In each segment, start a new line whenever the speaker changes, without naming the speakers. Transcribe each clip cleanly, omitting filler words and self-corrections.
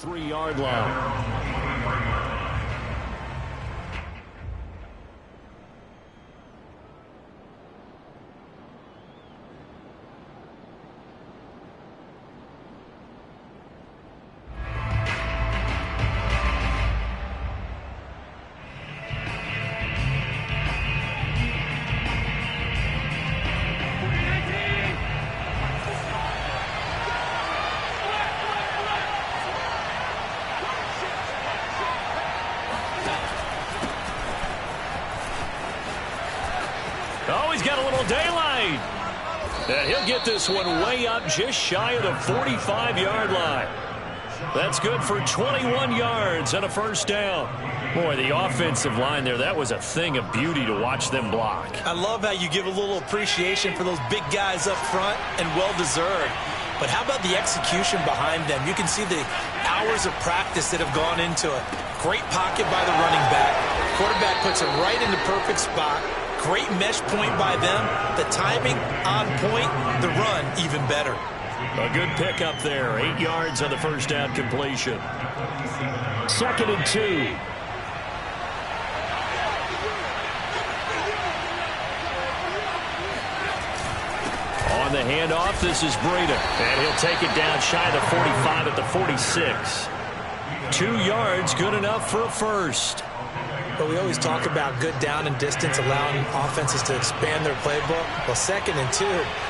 3-yard line. Oh, he's got a little daylight. And he'll get this one way up just shy of the 45-yard line. That's good for 21 yards and a first down. Boy, the offensive line there, that was a thing of beauty to watch them block.
I love how you give a little appreciation for those big guys up front, and well-deserved. But how about the execution behind them? You can see the hours of practice that have gone into it. Great pocket by the running back. Quarterback puts it right in the perfect spot. Great mesh point by them. The timing on point. The run even better.
A good pick up there. 8 yards on the first down completion. 2nd and 2. On the handoff, this is Breida. And he'll take it down shy of the 45 at the 46. 2 yards, good enough for a first.
But we always talk about good down and distance, allowing offenses to expand their playbook. Well, 2nd and 2,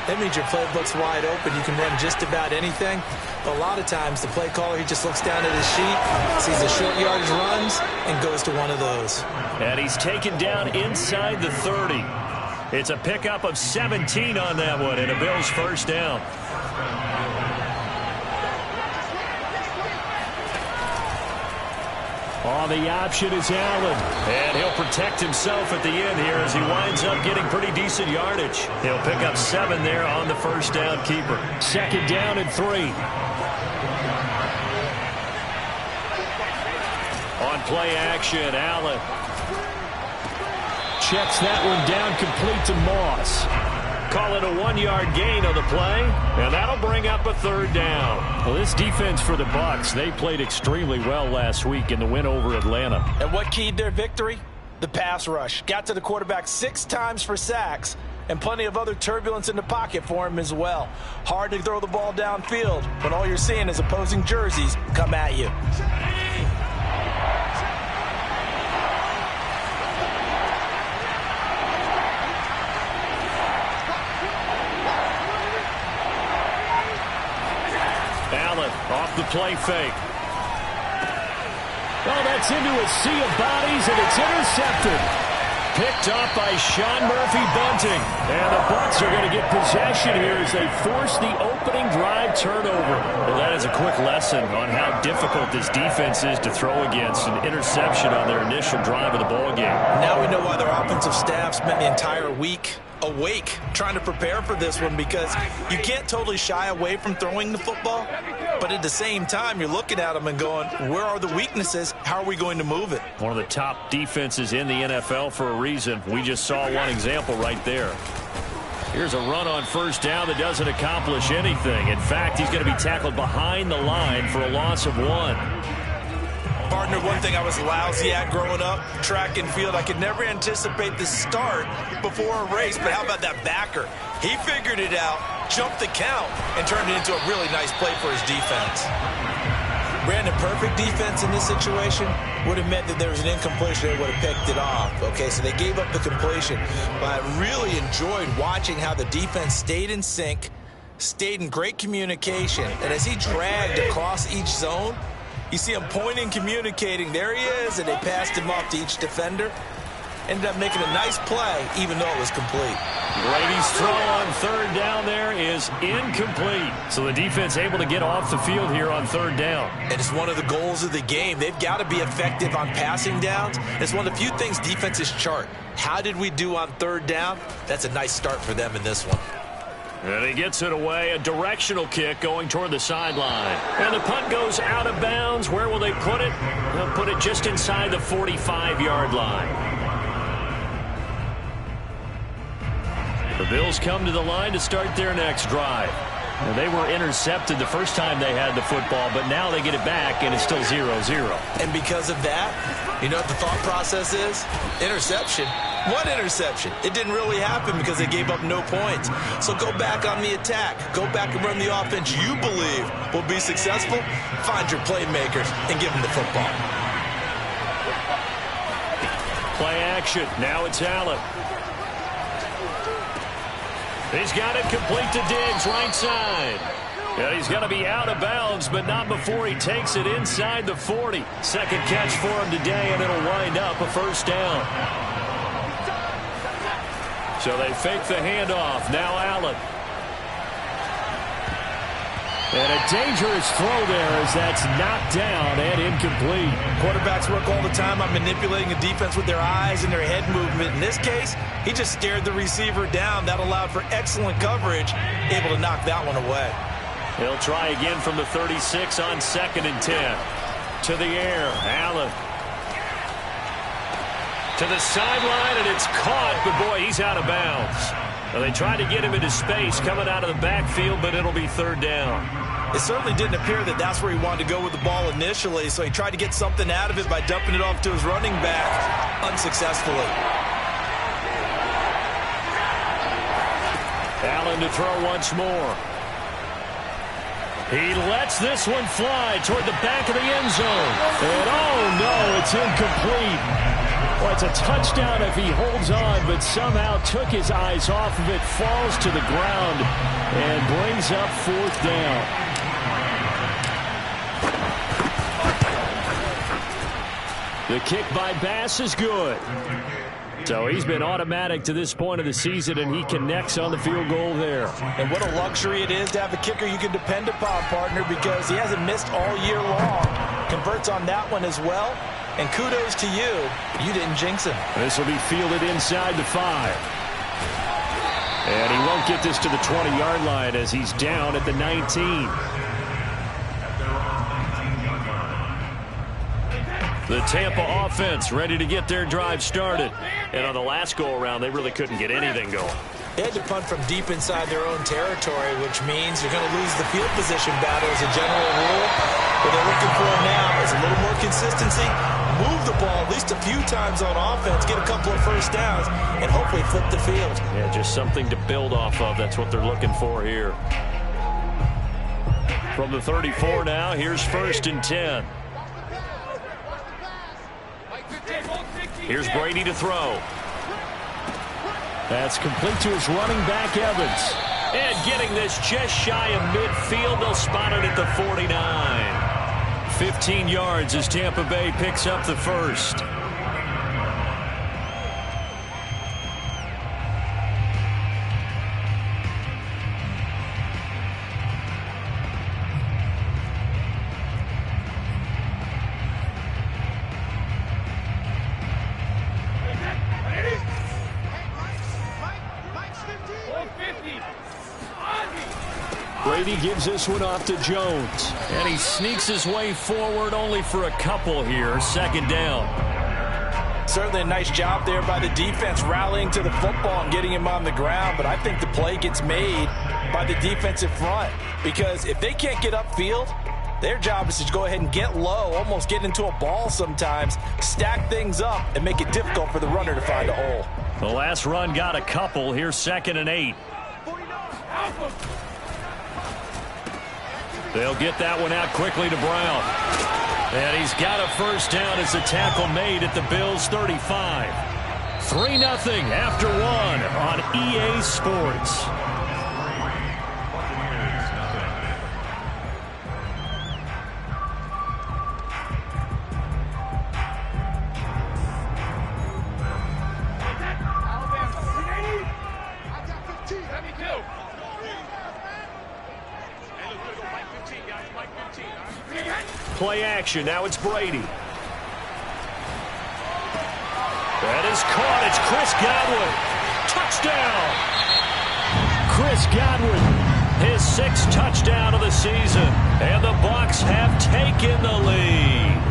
that means your playbook's wide open. You can run just about anything. But a lot of times, the play caller, he just looks down at his sheet, sees the short yardage runs, and goes to one of those.
And he's taken down inside the 30. It's a pickup of 17 on that one, and a Bills first down. On the option is Allen. And he'll protect himself at the end here as he winds up getting pretty decent yardage. He'll pick up 7 there on the first down keeper. 2nd down and 3. On play action, Allen checks that one down complete to Moss. Call it a 1-yard gain on the play, and that'll bring up a 3rd down. Well, this defense for the Bucs, they played extremely well last week in the win over Atlanta.
And what keyed their victory? The pass rush. Got to the quarterback 6 times for sacks, and plenty of other turbulence in the pocket for him as well. Hard to throw the ball downfield when all you're seeing is opposing jerseys come at you.
Off the play fake. Oh, that's into a sea of bodies, and it's intercepted. Picked off by Sean Murphy-Bunting. And the Bucs are going to get possession here as they force the opening drive turnover. Well, that is a quick lesson on how difficult this defense is to throw against. An interception on their initial drive of the ballgame.
Now we know why their offensive staff spent the entire week awake trying to prepare for this one, because you can't totally shy away from throwing the football, but at the same time you're looking at them and going, where are the weaknesses? How are we going to move it?
One of the top defenses in the NFL for a reason. We just saw one example right there. Here's a run on first down that doesn't accomplish anything. In fact, he's going to be tackled behind the line for a loss of 1.
Partner, one thing I was lousy at growing up, track and field, I could never anticipate the start before a race, but how about that backer? He figured it out, jumped the count, and turned it into a really nice play for his defense. Brandon, perfect defense in this situation would have meant that there was an incompletion. They would have picked it off. Okay, so they gave up the completion. But I really enjoyed watching how the defense stayed in sync, stayed in great communication, and as he dragged across each zone, you see him pointing, communicating. There he is, and they passed him off to each defender. Ended up making a nice play, even though it was complete.
Brady's throw on 3rd down there is incomplete. So the defense able to get off the field here on 3rd down.
And it's one of the goals of the game. They've got to be effective on passing downs. It's one of the few things defenses chart. How did we do on 3rd down? That's a nice start for them in this one.
And he gets it away, a directional kick going toward the sideline. And the punt goes out of bounds. Where will they put it? They'll put it just inside the 45-yard line. The Bills come to the line to start their next drive. And they were intercepted the first time they had the football, but now they get it back, and it's still 0-0.
And because of that, you know what the thought process is? Interception. One interception. It didn't really happen because they gave up no points. So go back on the attack. Go back and run the offense you believe will be successful. Find your playmakers and give them the football.
Play action. Now it's Allen. He's got it complete to Diggs, right side. And he's going to be out of bounds, but not before he takes it inside the 40. Second catch for him today, and it'll wind up a first down. So they fake the handoff. Now Allen. And a dangerous throw there as that's knocked down and incomplete.
Quarterbacks work all the time on manipulating the defense with their eyes and their head movement. In this case, he just stared the receiver down. That allowed for excellent coverage, able to knock that one away.
He'll try again from the 36 on 2nd and 10. To the air, Allen. To the sideline, and it's caught, but boy, he's out of bounds. Well, they tried to get him into space coming out of the backfield, but it'll be 3rd down.
It certainly didn't appear that that's where he wanted to go with the ball initially, so he tried to get something out of it by dumping it off to his running back unsuccessfully.
Allen to throw once more. He lets this one fly toward the back of the end zone. And oh no, it's incomplete. Well, it's a touchdown if he holds on, but somehow took his eyes off of it, falls to the ground, and brings up 4th down. The kick by Bass is good. So he's been automatic to this point of the season, and he connects on the field goal there.
And what a luxury it is to have a kicker you can depend upon, partner, because he hasn't missed all year long. Converts on that one as well. And kudos to you. You didn't jinx him.
This will be fielded inside the 5. And he won't get this to the 20-yard line as he's down at the 19. The Tampa offense ready to get their drive started. And on the last go-around, they really couldn't get anything going.
They had to punt from deep inside their own territory, which means you're going to lose the field position battle as a general rule. What they're looking for now is a little more consistency, move the ball at least a few times on offense, get a couple of first downs, and hopefully flip the field.
Yeah, just something to build off of. That's what they're looking for here. From the 34 now, here's 1st and 10. Here's Brady to throw. That's complete to his running back, Evans. And getting this just shy of midfield, they'll spot it at the 49. 15 yards as Tampa Bay picks up the first. Brady gives this one off to Jones. And he sneaks his way forward only for a couple here. 2nd down.
Certainly a nice job there by the defense rallying to the football and getting him on the ground. But I think the play gets made by the defensive front. Because if they can't get upfield, their job is to go ahead and get low, almost get into a ball sometimes, stack things up, and make it difficult for the runner to find a hole.
The last run got a couple. Here's 2nd and 8. They'll get that one out quickly to Brown. And he's got a first down as the tackle made at the Bills' 35. 3-0 after 1 on EA Sports. Play action. Now it's Brady. That is caught. It's Chris Godwin. Touchdown. Chris Godwin, his 6th touchdown of the season. And the Bucs have taken the lead.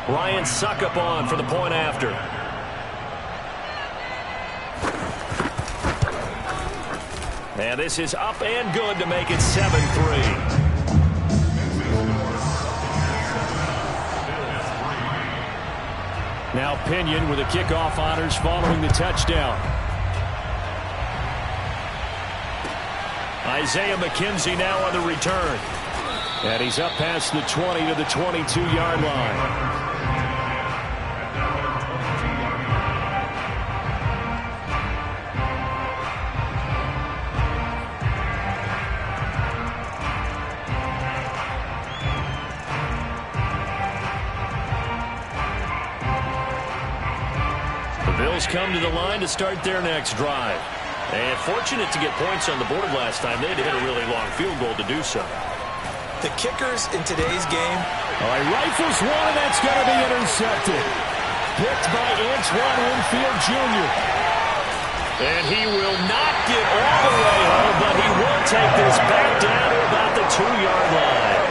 Ryan Succop on for the point after. And this is up and good to make it 7-3. Now Pinion with the kickoff honors following the touchdown. Isaiah McKenzie now on the return. And he's up past the 20 to the 22-yard line. Bills come to the line to start their next drive. And fortunate to get points on the board last time. They had to hit a really long field goal to do so.
The kickers in today's game.
All right, rifles one, and that's going to be intercepted. Picked by Antoine Winfield Jr. And he will not get all the way home, but he will take this back down to about the 2-yard line.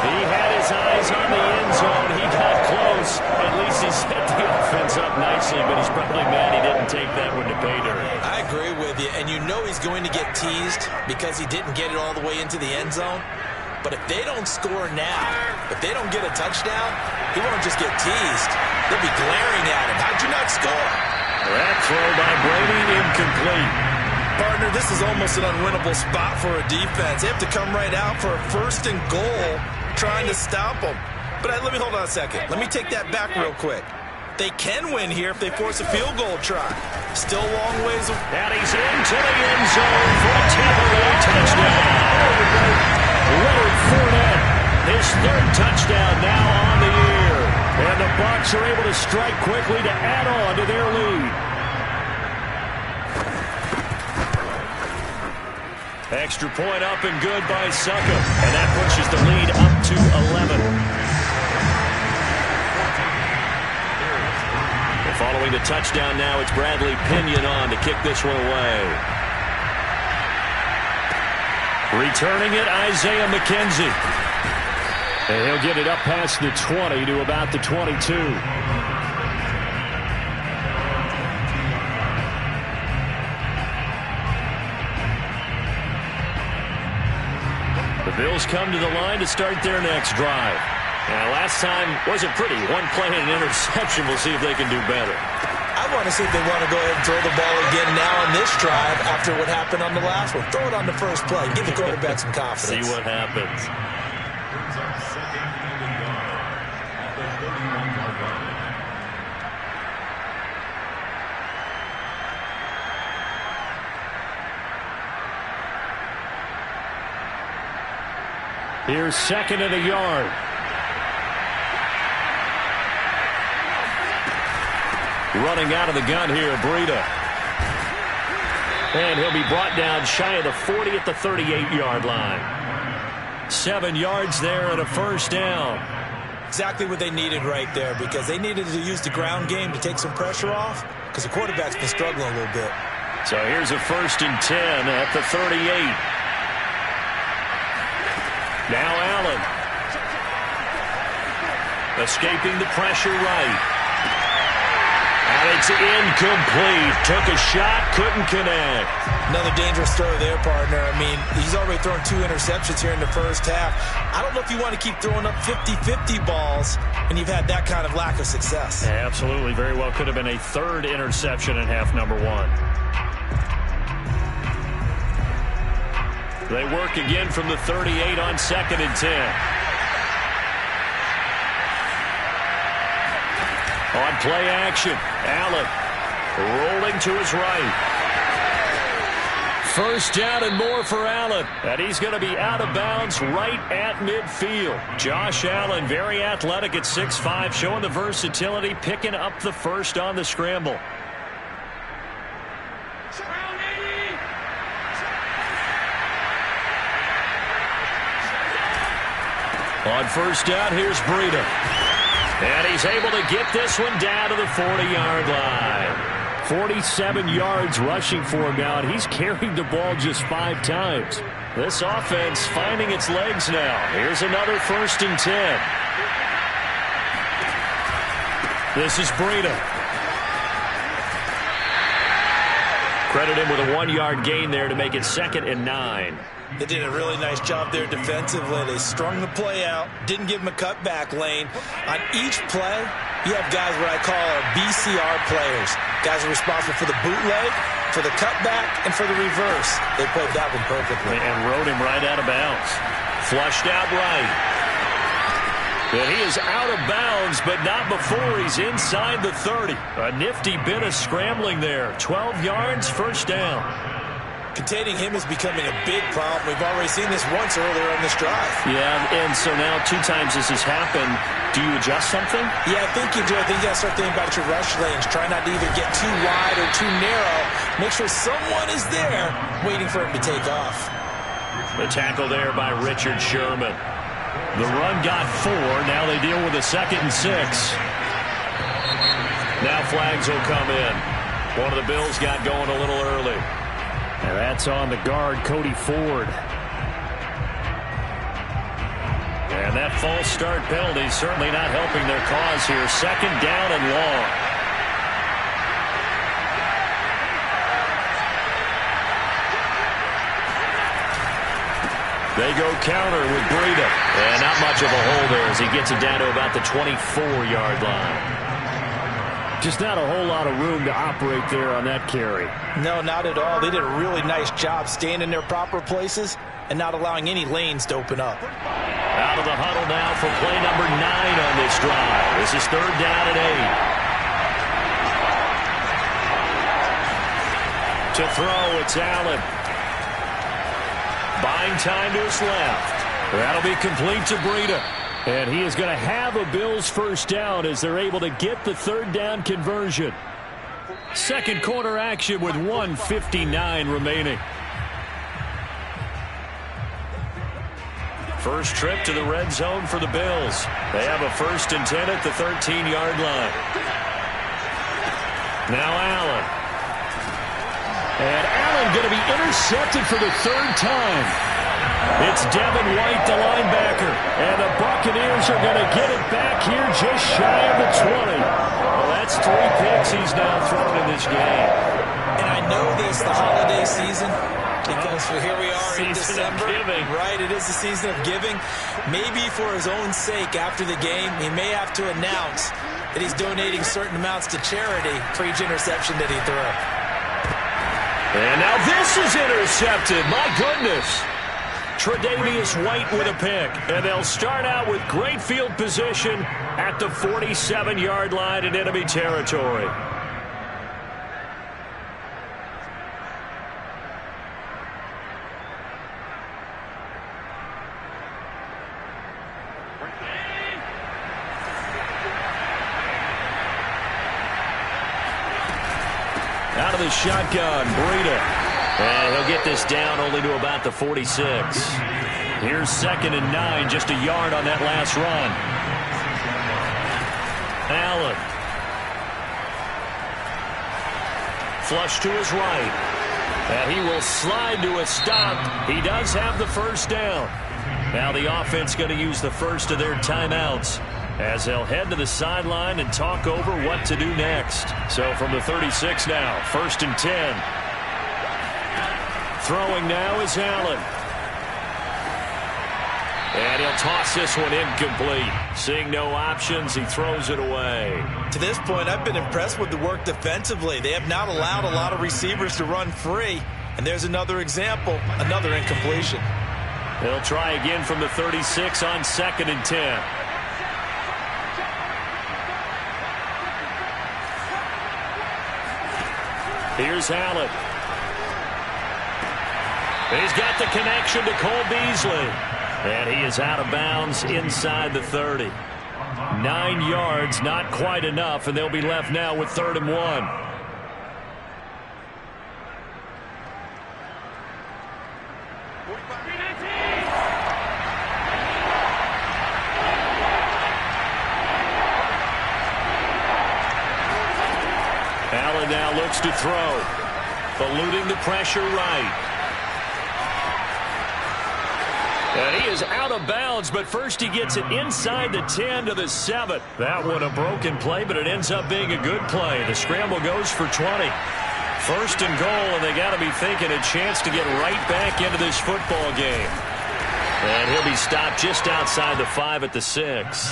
He had his eyes on the end zone. He got close. At least he set the offense up nicely, but he's probably mad he didn't take that one to pay dirt.
I agree with you, and you know he's going to get teased because he didn't get it all the way into the end zone. But if they don't score now, if they don't get a touchdown, he won't just get teased. They'll be glaring at him. How'd you not score?
That throw by Brady incomplete.
Partner, this is almost an unwinnable spot for a defense. They have to come right out for a 1st and goal trying to stop them. But let me hold on a second. Let me take that back real quick. They can win here if they force a field goal try. Still a long ways away.
And he's into the end zone for a Tampa Bay touchdown. Leonard Fournette, his 3rd touchdown now on the year. And the Bucs are able to strike quickly to add on to their lead. Extra point up and good by Succop. And that pushes the lead up to 11. Following the touchdown now, it's Bradley Pinion on to kick this one away. Returning it, Isaiah McKenzie. And he'll get it up past the 20 to about the 22. The Bills come to the line to start their next drive. Now, last time wasn't pretty. 1 play and an interception. We'll see if they can do better.
I want to see if they want to go ahead and throw the ball again now on this drive after what happened on the last one. Throw it on the first play. Give the quarterback some confidence.
See what happens. Here's 2nd and a yard. Running out of the gun here, Breida. And he'll be brought down shy of the 40 at the 38-yard line. 7 yards there and a 1st down.
Exactly what they needed right there, because they needed to use the ground game to take some pressure off, because the quarterback's been struggling a little bit.
So here's a 1st and 10 at the 38. Now Allen. Escaping the pressure right. And it's incomplete. Took a shot, couldn't connect.
Another dangerous throw there, partner. I mean, he's already thrown 2 interceptions here in the first half. I don't know if you want to keep throwing up 50-50 balls when you've had that kind of lack of success.
Yeah, absolutely. Very well could have been a 3rd interception in half number 1. They work again from the 38 on 2nd and 10. On play action, Allen rolling to his right. 1st down and more for Allen. And he's going to be out of bounds right at midfield. Josh Allen, very athletic at 6'5", showing the versatility, picking up the 1st on the scramble. On 1st down, here's Breida. And he's able to get this one down to the 40-yard line. 47 yards rushing for him now, and he's carried the ball just 5 times. This offense finding its legs now. Here's another 1st and 10. This is Breida. Credit him with a 1-yard gain there to make it 2nd and 9.
They did a really nice job there defensively. They strung the play out, didn't give him a cutback lane. On each play, you have guys what I call our BCR players. Guys are responsible for the bootleg, for the cutback, and for the reverse. They played that one perfectly.
And rode him right out of bounds. Flushed out right. And he is out of bounds, but not before he's inside the 30. A nifty bit of scrambling there. 12 yards, first down.
Containing him is becoming a big problem. We've already seen this once earlier on this drive.
Yeah, and so now 2 times this has happened. Do you adjust something?
Yeah, I think you do. I think you got to start thinking about your rush lanes. Try not to either get too wide or too narrow. Make sure someone is there waiting for him to take off.
The tackle there by Richard Sherman. The run got 4. Now they deal with a 2nd and 6. Now flags will come in. One of the Bills got going a little early. And that's on the guard, Cody Ford. And that false start penalty certainly not helping their cause here. 2nd down and long. They go counter with Breida. And not much of a hole there as he gets it down to about the 24-yard line. Just not a whole lot of room to operate there on that carry.
No, not at all. They did a really nice job staying in their proper places and not allowing any lanes to open up.
Out of the huddle now for play number 9 on this drive. This is 3rd down and 8. To throw, it's Allen. Buying time to his left. That'll be complete to Breida. And he is going to have a Bills first down as they're able to get the 3rd down conversion. Second quarter action with 1:59 remaining. First trip to the red zone for the Bills. They have a 1st and 10 at the 13-yard line. Now Allen. And Allen going to be intercepted for the 3rd time. It's Devin White, the linebacker. And the Buccaneers are going to get it back here just shy of the 20. Well, that's 3 picks he's now thrown in this game.
And I know this, the holiday season, because here we are in December. Right, it is the season of giving. Maybe for his own sake after the game, he may have to announce that he's donating certain amounts to charity for each interception that he threw.
And now this is intercepted. My goodness. Tre'Davious White with a pick. And they'll start out with great field position at the 47-yard line in enemy territory. Out of the shotgun, Breida. And he'll get this down only to about the 46. Here's 2nd and 9, just a yard on that last run. Allen. Flush to his right. And he will slide to a stop. He does have the first down. Now the offense going to use the first of their timeouts as they'll head to the sideline and talk over what to do next. So from the 36 now, 1st and 10. Throwing now is Allen. And he'll toss this one incomplete. Seeing no options, he throws it away.
To this point, I've been impressed with the work defensively. They have not allowed a lot of receivers to run free. And there's another example, another incompletion.
They'll try again from the 36 on 2nd and 10. Here's Allen. He's got the connection to Cole Beasley. And he is out of bounds inside the 30. 9 yards, not quite enough, and they'll be left now with 3rd and 1. Allen now looks to throw. Eluding the pressure right. And he is out of bounds, but first he gets it inside the 10 to the 7. That one a broken play, but it ends up being a good play. The scramble goes for 20. First and goal, and they got to be thinking a chance to get right back into this football game. And he'll be stopped just outside the 5 at the 6.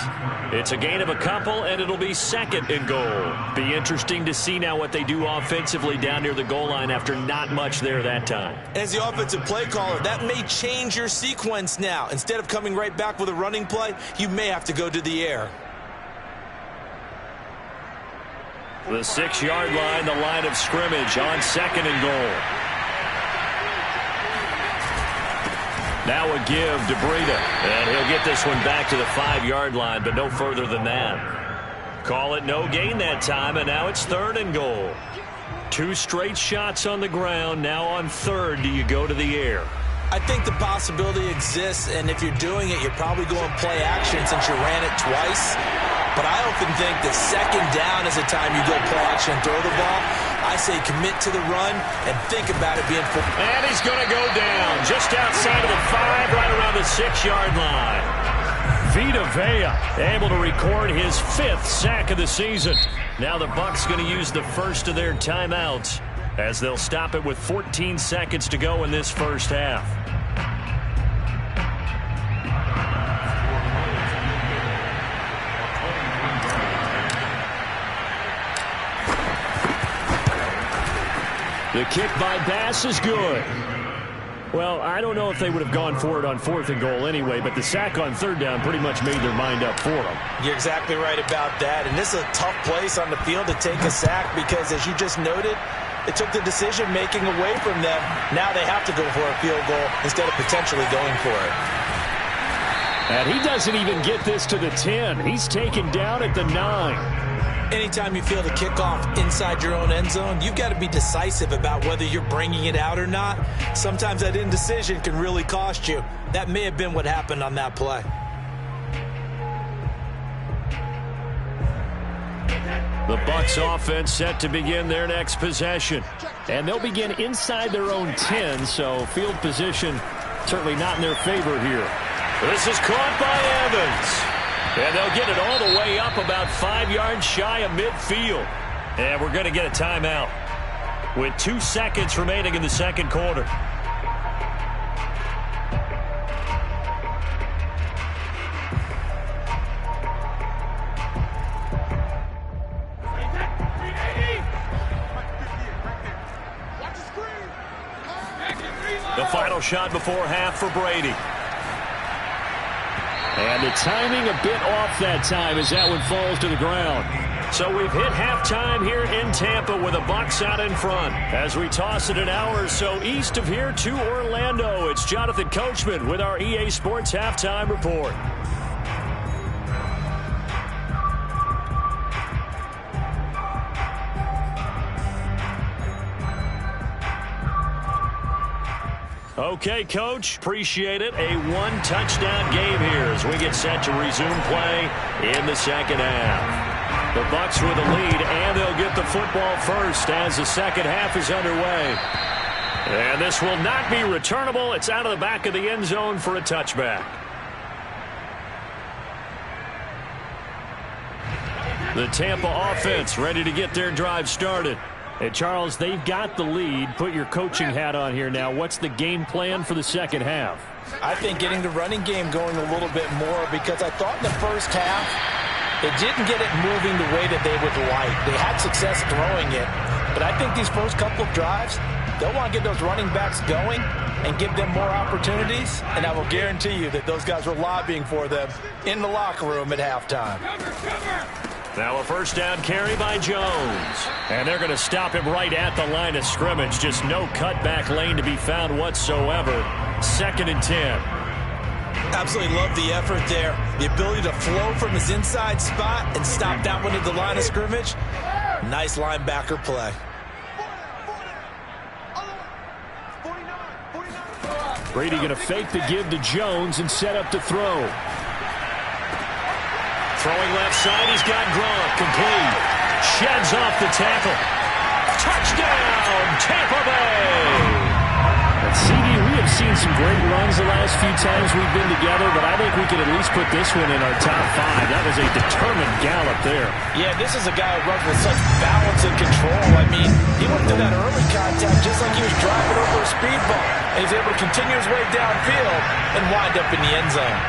It's a gain of a couple, and it'll be second and goal. Be interesting to see now what they do offensively down near the goal line after not much there that time.
As the offensive play caller, that may change your sequence now. Instead of coming right back with a running play, you may have to go to the air.
The 6-yard line, the line of scrimmage on second and goal. Now a give to Breida, and he'll get this one back to the 5-yard line, but no further than that. Call it no gain that time, and now it's third and goal. 2 straight shots on the ground. Now on third, do you go to the air?
I think the possibility exists, and if you're doing it, you're probably going play action since you ran it twice. But I often think that second down is the time you go play action and throw the ball. I say commit to the run and think about it being full.
And he's going to go down just outside of the 5, right around the 6-yard line. Vita Vea able to record his 5th sack of the season. Now the Bucs going to use the first of their timeouts as they'll stop it with 14 seconds to go in this first half. The kick by Bass is good. Well, I don't know if they would have gone for it on 4th and goal anyway, but the sack on 3rd down pretty much made their mind up for them.
You're exactly right about that, and this is a tough place on the field to take a sack because, as you just noted, it took the decision-making away from them. Now they have to go for a field goal instead of potentially going for it.
And he doesn't even get this to the 10. He's taken down at the 9.
Anytime you feel the kickoff inside your own end zone, you've got to be decisive about whether you're bringing it out or not. Sometimes that indecision can really cost you. That may have been what happened on that play.
The Bucs offense set to begin their next possession. And they'll begin inside their own 10, so field position certainly not in their favor here. This is caught by Evans. And they'll get it all the way up about 5 yards shy of midfield. And we're going to get a timeout with 2 seconds remaining in the second quarter. The final shot before half for Brady. And the timing a bit off that time as that one falls to the ground. So we've hit halftime here in Tampa with the Bucs out in front. As we toss it an hour or so east of here to Orlando, it's Jonathan Coachman with our EA Sports Halftime Report. Okay, Coach, appreciate it. A 1-touchdown game here as we get set to resume play in the second half. The Bucs with a lead, and they'll get the football first as the second half is underway. And this will not be returnable. It's out of the back of the end zone for a touchback. The Tampa offense ready to get their drive started. Hey, Charles, they've got the lead. Put your coaching hat on here now. What's the game plan for the second half?
I think getting the running game going a little bit more because I thought in the first half they didn't get it moving the way that they would like. They had success throwing it, but I think these first couple of drives, they'll want to get those running backs going and give them more opportunities, and I will guarantee you that those guys were lobbying for them in the locker room at halftime.
Now a first down carry by Jones. And they're going to stop him right at the line of scrimmage. Just no cutback lane to be found whatsoever. 2nd and 10.
Absolutely love the effort there. The ability to flow from his inside spot and stop that one at the line of scrimmage. Nice linebacker play.
Brady going to fake the give to Jones and set up to throw. Throwing left side, he's got Gronk, complete. Sheds off the tackle. Touchdown, Tampa Bay! And CD, we have seen some great runs the last few times we've been together, but I think we could at least put this one in our top 5. That was a determined gallop there.
Yeah, this is a guy who runs with such balance and control. I mean, he went through that early contact just like he was driving over a speed bump. And he's able to continue his way downfield and wind up in the end zone.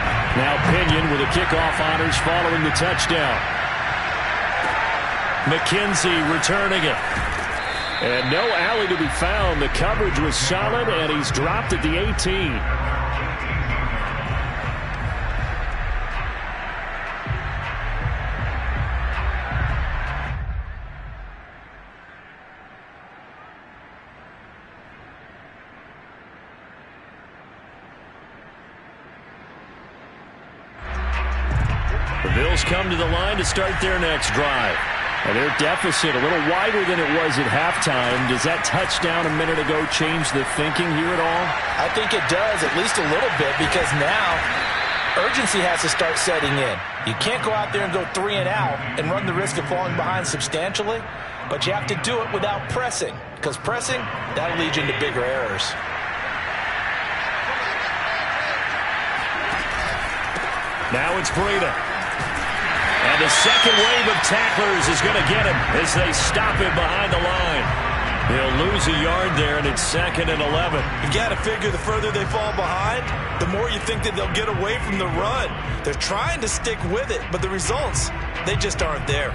Now Pinion with the kickoff honors following the touchdown. McKenzie returning it. And no alley to be found. The coverage was solid, and he's dropped at the 18. The Bills come to the line to start their next drive. And their deficit a little wider than it was at halftime. Does that touchdown a minute ago change the thinking here at all?
I think it does, at least a little bit, because now urgency has to start setting in. You can't go out there and go 3 and out and run the risk of falling behind substantially, but you have to do it without pressing, because pressing, that'll lead you into bigger errors.
Now it's Breida. And the second wave of tacklers is going to get him as they stop him behind the line. They'll lose a yard there, and it's 2nd and 11.
You got to figure the further they fall behind, the more you think that they'll get away from the run. They're trying to stick with it, but the results, they just aren't there.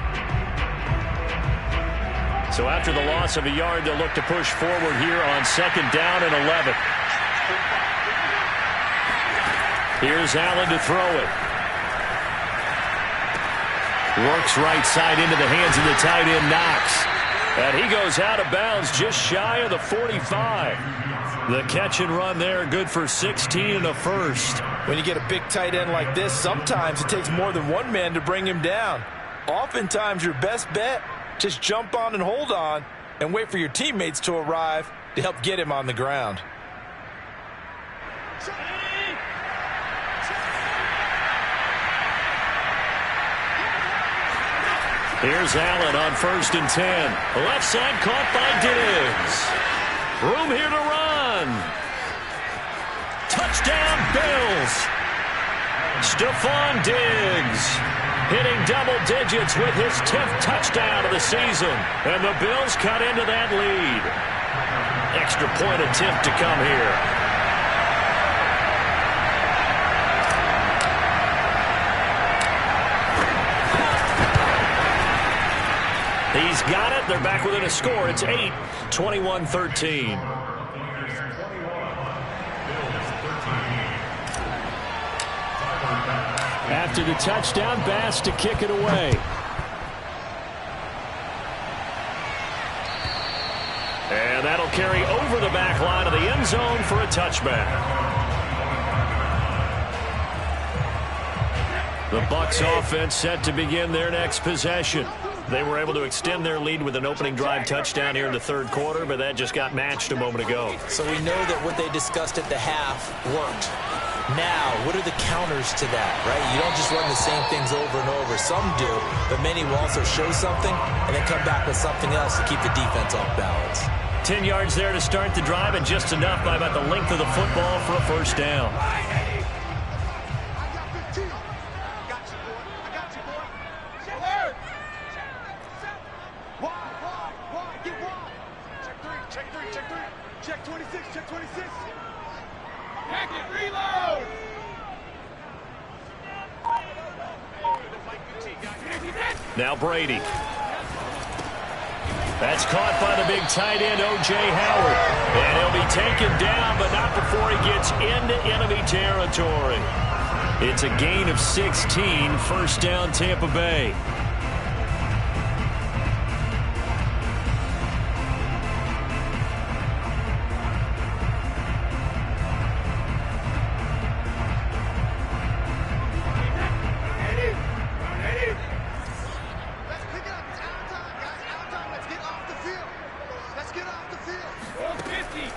So after the loss of a yard, they'll look to push forward here on 2nd down and 11. Here's Allen to throw it. Works right side into the hands of the tight end, Knox. And he goes out of bounds just shy of the 45. The catch and run there, good for 16 and a first.
When you get a big tight end like this, sometimes it takes more than one man to bring him down. Oftentimes, your best bet, just jump on and hold on and wait for your teammates to arrive to help get him on the ground.
Here's Allen on 1st and 10. Left side caught by Diggs. Room here to run. Touchdown, Bills. Stephon Diggs hitting double digits with his 10th touchdown of the season. And the Bills cut into that lead. Extra point attempt to come here. He's got it. They're back within a score. It's 8, 21-13. After the touchdown, Bass to kick it away. And that'll carry over the back line of the end zone for a touchback. The Bucs offense set to begin their next possession. They were able to extend their lead with an opening drive touchdown here in the 3rd quarter, but that just got matched a moment ago.
So we know that what they discussed at the half worked. Now, what are the counters to that, right? You don't just run the same things over and over. Some do, but many will also show something and then come back with something else to keep the defense off balance.
10 yards there to start the drive, and just enough by about the length of the football for a first down. Now Brady. That's caught by the big tight end, O.J. Howard. And he'll be taken down, but not before he gets into enemy territory. It's a gain of 16, first down Tampa Bay.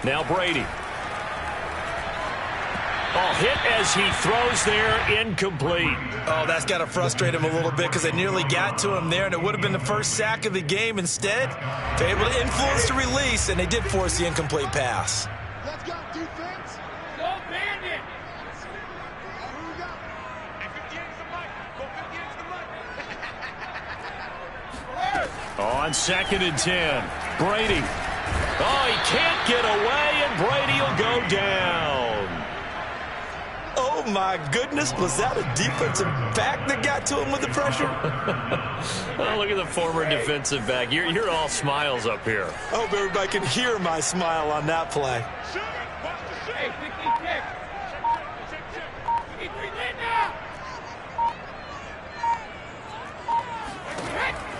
Now Brady. Oh, hit as he throws there, incomplete.
Oh, that's got to frustrate him a little bit because they nearly got to him there, and it would have been the first sack of the game. Instead, they're able to influence the release, and they did force the incomplete pass.
Let's go, defense.
On 2nd and 10, Brady. Oh, he can't get away, and Brady will go down.
Oh, my goodness. Was that a defensive back that got to him with the pressure?
Oh, look at the former defensive back. You're all smiles up here.
I hope everybody can hear my smile on that play.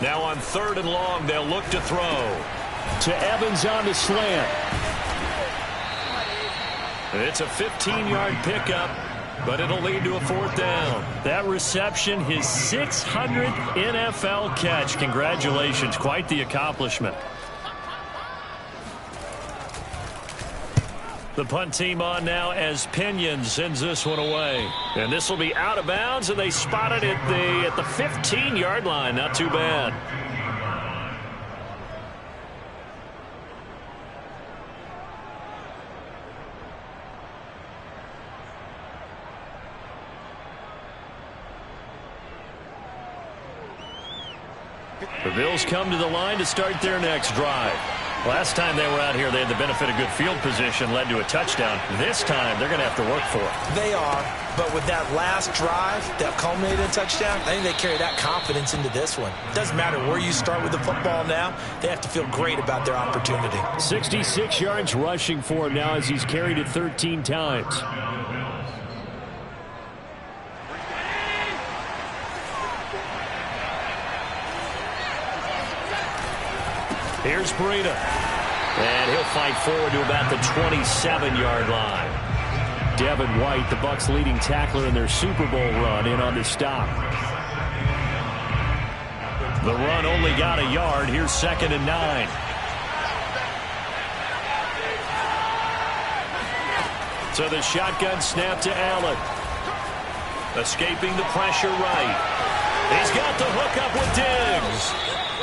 Now on 3rd and long, they'll look to throw. To Evans on the slant. It's a 15-yard pickup, but it'll lead to a 4th down. That reception, his 600th NFL catch. Congratulations, quite the accomplishment. The punt team on now as Pinion sends this one away. And this will be out of bounds, and they spot it at the 15-yard line. Not too bad. The Bills come to the line to start their next drive. Last time they were out here, they had the benefit of good field position, led to a touchdown. This time, they're going to have to work for it.
They are, but with that last drive that culminated in a touchdown, I think they carry that confidence into this one. It doesn't matter where you start with the football now. They have to feel great about their opportunity.
66 yards rushing for him now as he's carried it 13 times. Here's Breida. And he'll fight forward to about the 27-yard line. Devin White, the Bucs' leading tackler in their Super Bowl run, in on the stop. The run only got a yard. Here's 2nd and 9. So the shotgun snap to Allen. Escaping the pressure right. He's got the hook up with Diggs.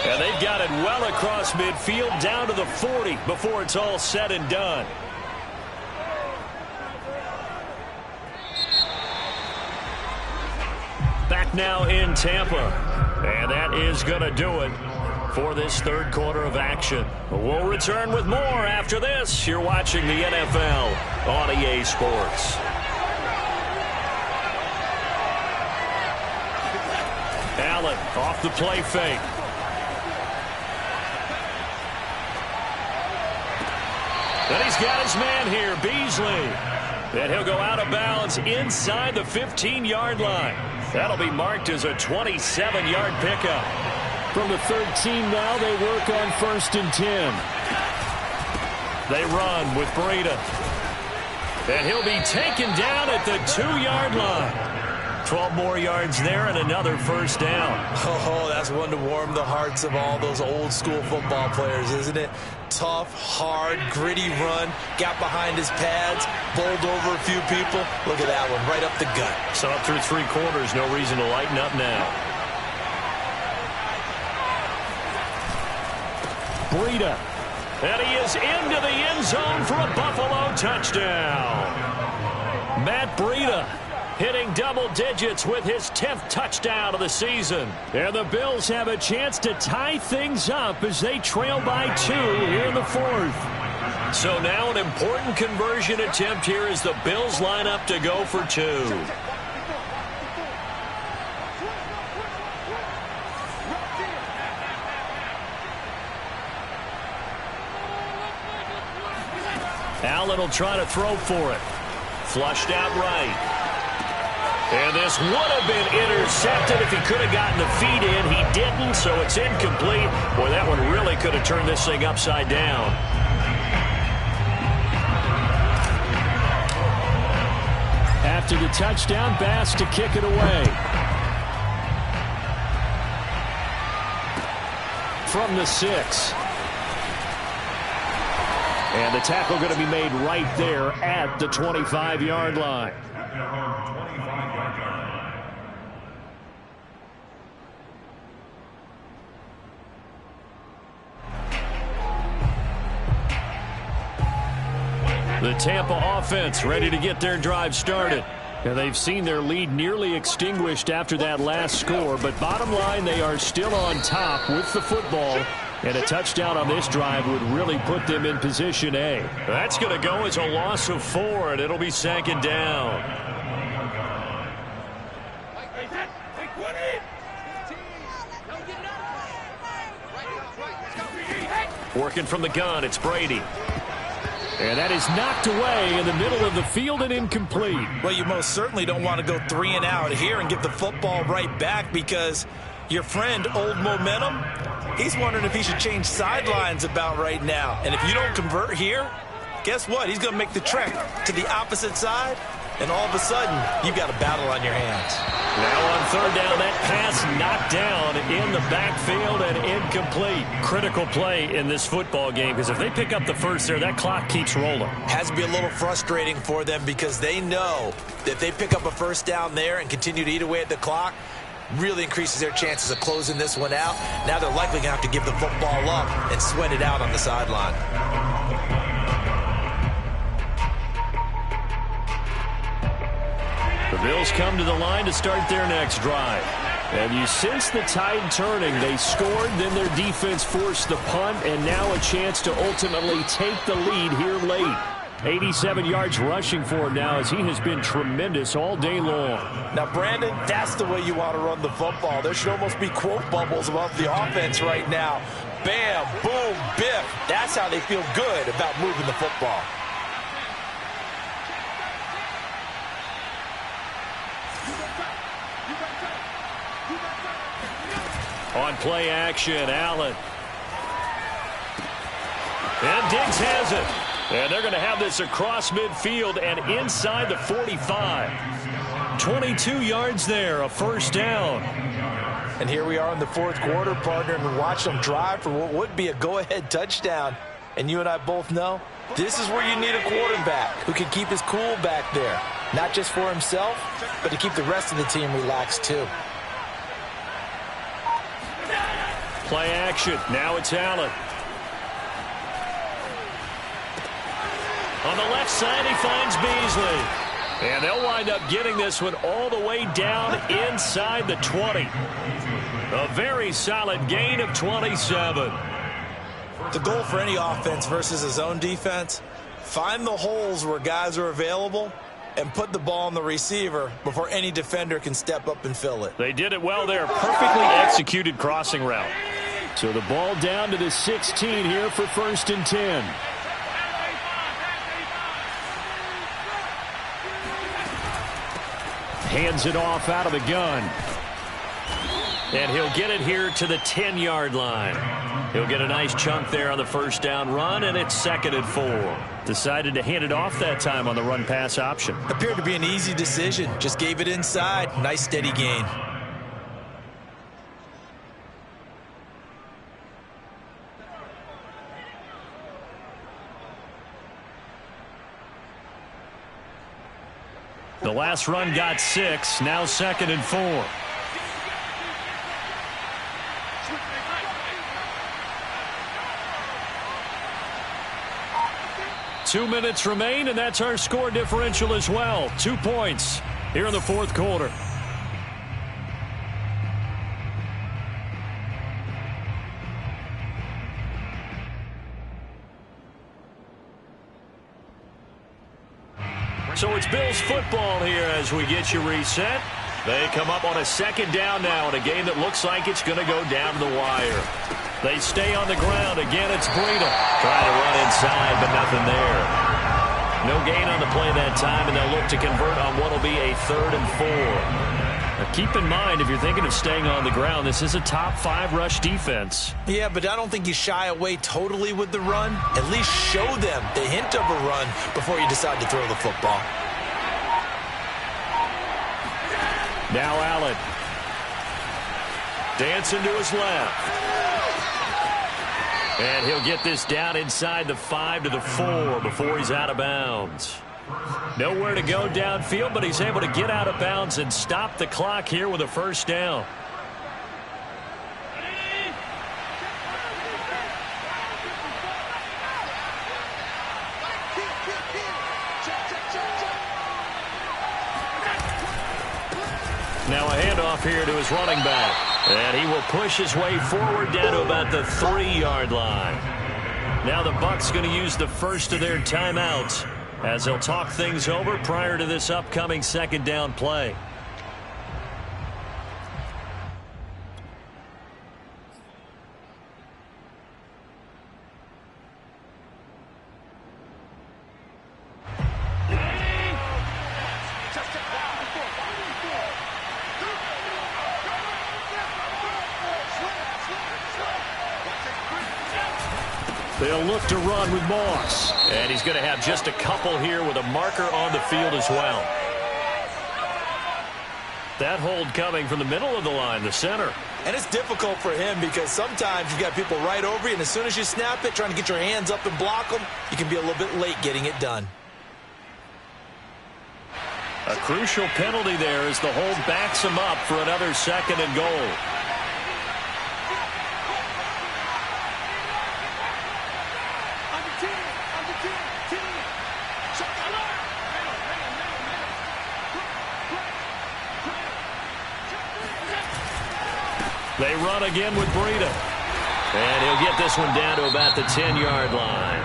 And they've got it well across midfield down to the 40 before it's all said and done. Back now in Tampa. And that is going to do it for this 3rd quarter of action. We'll return with more after this. You're watching the NFL on EA Sports. Allen off the play fake. And he's got his man here, Beasley. And he'll go out of bounds inside the 15-yard line. That'll be marked as a 27-yard pickup. From the 13 now, they work on 1st and 10. They run with Breida. And he'll be taken down at the 2-yard line. 12 more yards there and another 1st down.
Oh, that's one to warm the hearts of all those old-school football players, isn't it? Tough, hard, gritty run. Got behind his pads, bowled over a few people. Look at that one, right up the gut.
So up through 3 quarters, no reason to lighten up now. Breida. And he is into the end zone for a Buffalo touchdown. Matt Breida hitting double digits with his 10th touchdown of the season. And the Bills have a chance to tie things up as they trail by 2 here in the 4th. So now an important conversion attempt here as the Bills line up to go for 2. Allen will try to throw for it. Flushed out right. And this would have been intercepted if he could have gotten the feet in. He didn't, so it's incomplete. Boy, that one really could have turned this thing upside down. After the touchdown, Bass to kick it away. From the 6. And the tackle going to be made right there at the 25-yard line. The Tampa offense ready to get their drive started. And they've seen their lead nearly extinguished after that last score. But bottom line, they are still on top with the football And a touchdown on this drive would really put them in position A. That's going to go as a loss of 4, and it'll be second down. Working from the gun, it's Brady. And that is knocked away in the middle of the field and incomplete.
Well, you most certainly don't want to go 3 and out here and give the football right back, because your friend, Old Momentum, he's wondering if he should change sidelines about right now. And if you don't convert here, guess what? He's going to make the trek to the opposite side, and all of a sudden, you've got a battle on your hands.
Now on third down, that pass knocked down in the backfield and incomplete. Critical play in this football game, because if they pick up the first there, that clock keeps rolling.
Has to be a little frustrating for them, because they know that if they pick up a first down there and continue to eat away at the clock, really increases their chances of closing this one out. Now they're likely going to have to give the football up and sweat it out on the sideline.
The Bills come to the line to start their next drive. And you sense the tide turning. They scored, then their defense forced the punt, and now a chance to ultimately take the lead here late. 87 yards rushing for him now, as he has been tremendous all day long.
Now, Brandon, that's the way you want to run the football. There should almost be quote bubbles about the offense right now. Bam, boom, biff. That's how they feel good about moving the football.
On play action, Allen. And Diggs has it. And they're going to have this across midfield and inside the 45. 22 yards there, a first down.
And here we are in the fourth quarter, partner, and watch them drive for what would be a go-ahead touchdown. And you and I both know this is where you need a quarterback who can keep his cool back there. Not just for himself, but to keep the rest of the team relaxed too.
Play action. Now it's Allen. On the left side, he finds Beasley. And they'll wind up getting this one all the way down inside the 20. A very solid gain of 27.
The goal for any offense versus his own defense, find the holes where guys are available and put the ball on the receiver before any defender can step up and fill it.
They did it well there. Perfectly executed crossing route. So the ball down to the 16 here for 1st and 10. Hands it off out of the gun. And he'll get it here to the 10-yard line. He'll get a nice chunk there on the first down run, and it's 2nd and 4. Decided to hand it off that time on the run-pass option.
Appeared to be an easy decision. Just gave it inside. Nice steady gain.
The last run got 6. Now 2nd and 4. Two minutes remain, and that's our score differential as well. 2 points here in the fourth quarter. So it's Bills football here as we get you reset. They come up on a 2nd down now in a game that looks like it's going to go down to the wire. They stay on the ground. Again, it's Breida. Trying to run inside, but nothing there. No gain on the play that time, and they'll look to convert on what will be a 3rd and 4. Now, keep in mind, if you're thinking of staying on the ground, this is a top 5 rush defense.
Yeah, but I don't think you shy away totally with the run. At least show them the hint of a run before you decide to throw the football.
Now Allen. Dancing to his left. And he'll get this down inside the 5 to the 4 before he's out of bounds. Nowhere to go downfield, but he's able to get out of bounds and stop the clock here with a first down. Now a handoff here to his running back. And he will push his way forward down to about the 3-yard line. Now the Bucs going to use the first of their timeouts as they'll talk things over prior to this upcoming second down play. They'll look to run with Moss. And he's going to have just a couple here with a marker on the field as well. That hold coming from the middle of the line, the center.
And it's difficult for him because sometimes you've got people right over you, and as soon as you snap it, trying to get your hands up and block them, you can be a little bit late getting it done.
A crucial penalty there as the hold backs him up for another 2nd and goal. They run again with Breida. And he'll get this one down to about the 10-yard line.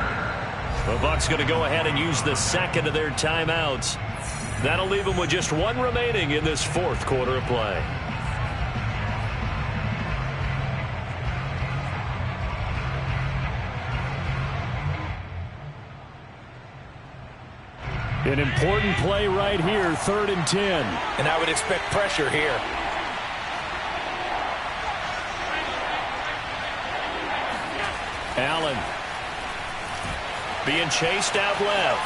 The Bucs going to go ahead and use the second of their timeouts. That'll leave them with just one remaining in this 4th quarter of play. An important play right here, 3rd and 10.
And I would expect pressure here.
Allen being chased out left.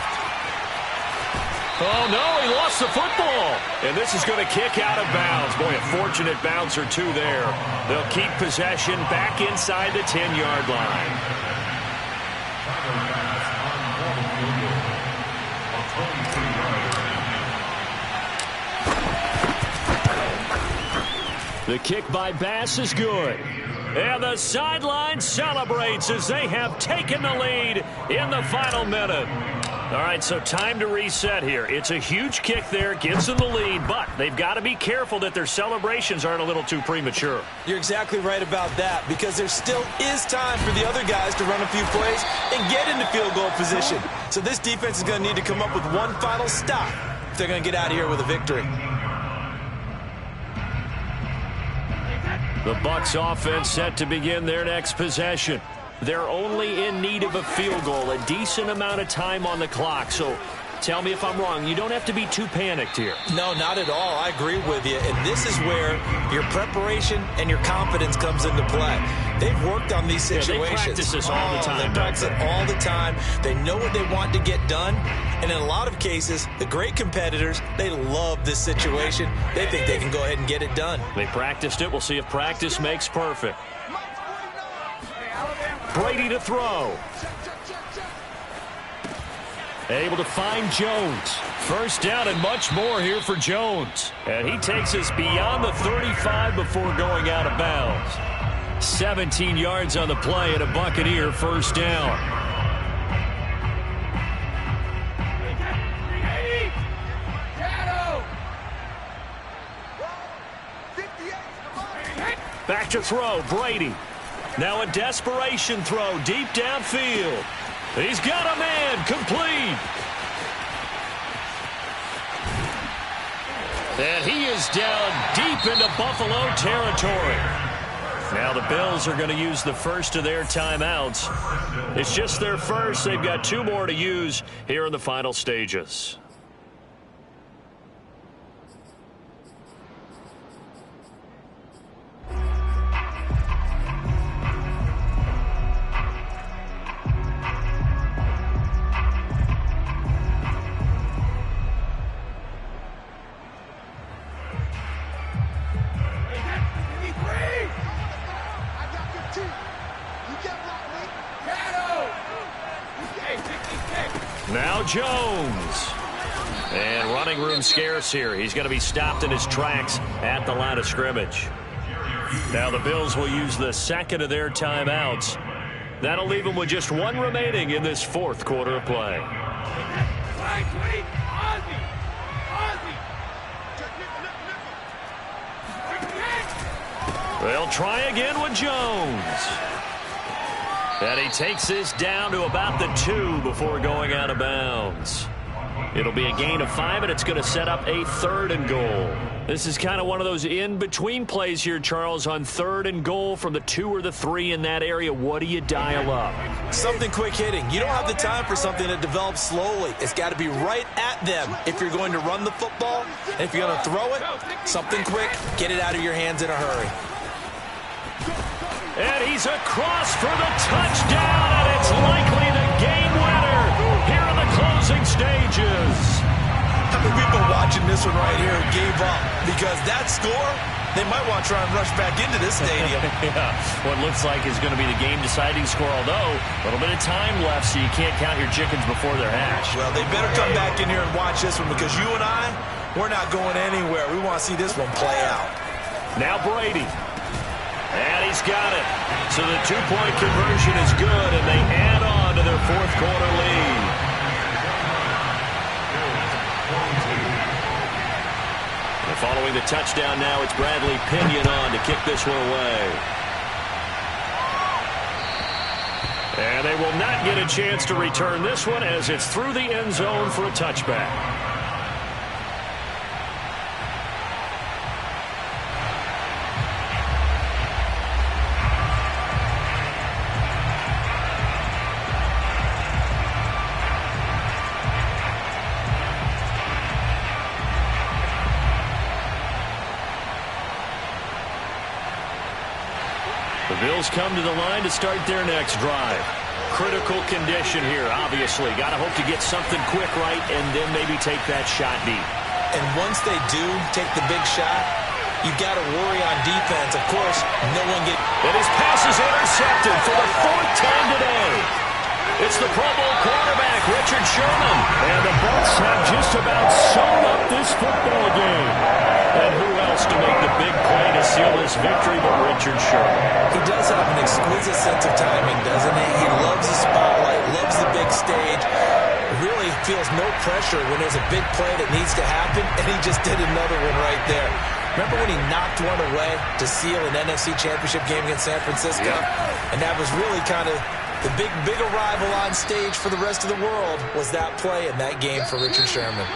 Oh, no, he lost the football. And this is going to kick out of bounds. Boy, a fortunate bounce or two there. They'll keep possession back inside the 10-yard line. The kick by Bass is good. And the sideline celebrates as they have taken the lead in the final minute. All right, so time to reset here. It's a huge kick there, gives them the lead, but they've got to be careful that their celebrations aren't a little too premature.
You're exactly right about that, because there still is time for the other guys to run a few plays and get into field goal position. So this defense is going to need to come up with one final stop if they're going to get out of here with a victory.
The Bucs offense set to begin their next possession. They're only in need of a field goal, a decent amount of time on the clock. So tell me if I'm wrong. You don't have to be too panicked here.
No, not at all. I agree with you. And this is where your preparation and your confidence comes into play. They've worked on these situations.
They practice this all the time.
They practice it all the time. They know what they want to get done. And in a lot of cases, the great competitors, they love this situation. They think they can go ahead and get it done.
They practiced it. We'll see if practice makes perfect. Brady to throw. Able to find Jones. First down and much more here for Jones. And he takes us beyond the 35 before going out of bounds. 17 yards on the play and a Buccaneer first down. Back to throw, Brady. Now a desperation throw deep downfield. He's got a man, complete. And he is down deep into Buffalo territory. Now the Bills are going to use the first of their timeouts. It's just their first. They've got 2 more to use here in the final stages. Now Jones. And running room scarce here. He's going to be stopped in his tracks at the line of scrimmage. Now the Bills will use the second of their timeouts. That'll leave them with just 1 remaining in this 4th quarter of play. They'll try again with Jones. And he takes this down to about the 2 before going out of bounds. It'll be a gain of 5, and it's going to set up a 3rd and goal. This is kind of one of those in-between plays here, Charles, on 3rd and goal from the 2 or the 3 in that area. What do you dial up?
Something quick hitting. You don't have the time for something that develops slowly. It's got to be right at them if you're going to run the football. And if you're going to throw it, something quick, get it out of your hands in a hurry.
And he's across for the touchdown, and it's likely the game winner here in the closing stages.
How many people watching this one right here gave up? Because that score, they might want to try and rush back into this stadium.
Yeah, what looks like is going to be the game-deciding score, although a little bit of time left, so you can't count your chickens before they're hatched.
Well, they better come back in here and watch this one, because you and I, we're not going anywhere. We want to see this one play out.
Now Brady. And he's got it. So the 2-point conversion is good, and they add on to their 4th quarter lead. And following the touchdown now, it's Bradley Pinion on to kick this one away. And they will not get a chance to return this one as it's through the end zone for a touchback. The Bills come to the line to start their next drive. Critical condition here, obviously. Got to hope to get something quick right and then maybe take that shot deep.
And once they do take the big shot, you've got to worry on defense. Of course, no one gets...
And his pass is intercepted for the 4th time today. It's the Pro Bowl quarterback, Richard Sherman. And the Bucs have just about sewn up this football game. And who else to make the big play to seal this victory but Richard Sherman?
He does have an exquisite sense of timing, doesn't he? He loves the spotlight, loves the big stage. Really feels no pressure when there's a big play that needs to happen, and he just did another one right there. Remember when he knocked one away to seal an NFC Championship game against San Francisco? Yeah. And that was really kind of the big arrival on stage for the rest of the world was that play in that game for Richard Sherman.